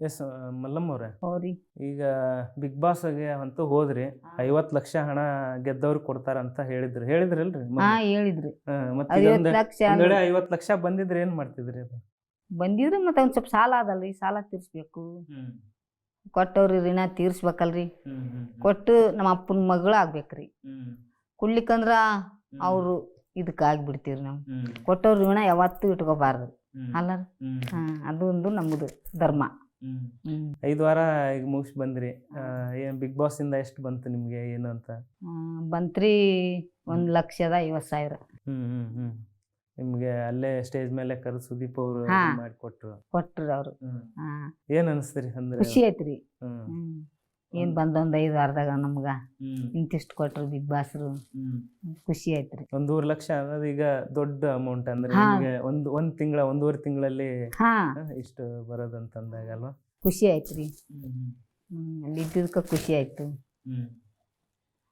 S Mallamma ಅವ್ರೆ, ಹೋರಿ ಈಗ ಬಿಗ್ ಬಾಸ್ಗೆ ಅಂತೂ ಹೋದ್ರಿ, 50 ಲಕ್ಷ ಹಣ ಗೆದ್ದವ್ರು ಕೊಡ್ತಾರಂತ ಹೇಳಿದ್ರಲ್ರಿ ಹಾ ಹೇಳಿದ್ರಿ. ಮತ್ತೆ 50 ಲಕ್ಷ ಒಂದ್ ವೇಳೆ 50 ಲಕ್ಷ ಬಂದಿದ್ರೆ ಏನ್ ಮಾಡ್ತಿದ್ರಿ ಅದು? ಬಂದಿದ್ರಿ ಮತ್ತೆ ಒಂದ್ ಸ್ವಲ್ಪ ಸಾಲ ಅದಲ್ರಿ, ಸಾಲ ತೀರ್ಸ್ಬೇಕು. ಕೊಟ್ಟವ್ರಿ ಋಣ ತೀರ್ಸ್ಬೇಕಲ್ರಿ. ಕೊಟ್ಟು ನಮ್ಮ ಅಪ್ಪನ ಮಗಳು ಆಗ್ಬೇಕ್ರಿ. ಕುಡ್ಲಿಕ್ಕಂದ್ರ ಅವ್ರು ಇದಕ್ಕೆ ಆಗ್ಬಿಡ್ತೀವ್ರಿ ನಾವು. ಕೊಟ್ಟವ್ರ ಋಣ ಯಾವತ್ತೂ ಇಟ್ಕೋಬಾರ್ದು ಅಲ್ಲ. ಅದು ಒಂದು ನಮ್ದು ಧರ್ಮ. 5 ವಾರ ಈಗ ಮುಗಿಸಿ ಬಂದ್ರಿ, ಏನ್ ಬಿಗ್ ಬಾಸ್ ಇಂದ ಎಷ್ಟು ಬಂತು ನಿಮ್ಗೆ ಏನು ಅಂತ? ಬಂತ್ರಿ 1,50,000. ನಿಮ್ಗೆ ಅಲ್ಲೇ ಸ್ಟೇಜ್ ಮೇಲೆ ಕರೆದು ಸುದೀಪ್ ಅವರು ಮಾಡಿಕೊಟ್ರು ಅವ್ರು. ಏನ್ ಅನಿಸ್ತ್ರಿ? ಅಂದ್ರೆ ಖುಷಿ ಐತ್ರಿ. ಏನ್ ಬಂದೊಂದ್ 5 ವಾರದಾಗ ನಮ್ಗ ಇಂತಿಷ್ಟು ಕೊಟ್ರು ಬಿಗ್ ಬಾಸ್ರು, ಖುಷಿ ಐತ್ರಿ. 1.5 ಲಕ್ಷ ಅನ್ನೋದು ಈಗ ದೊಡ್ಡ ಅಮೌಂಟ್. ಅಂದ್ರೆ ನಿಮ್ಗೆ ಒಂದ್ ತಿಂಗಳ 1.5 ತಿಂಗಳಲ್ಲಿ ಇಷ್ಟು ಬರೋದಂತಂದಾಗ ಅಲ್ವಾ? ಖುಷಿ ಆಯ್ತ್ರಿ. ಅಲ್ಲಿ ಇದ್ದಿದ್ದಕ್ಕ ಖುಷಿ ಆಯ್ತು.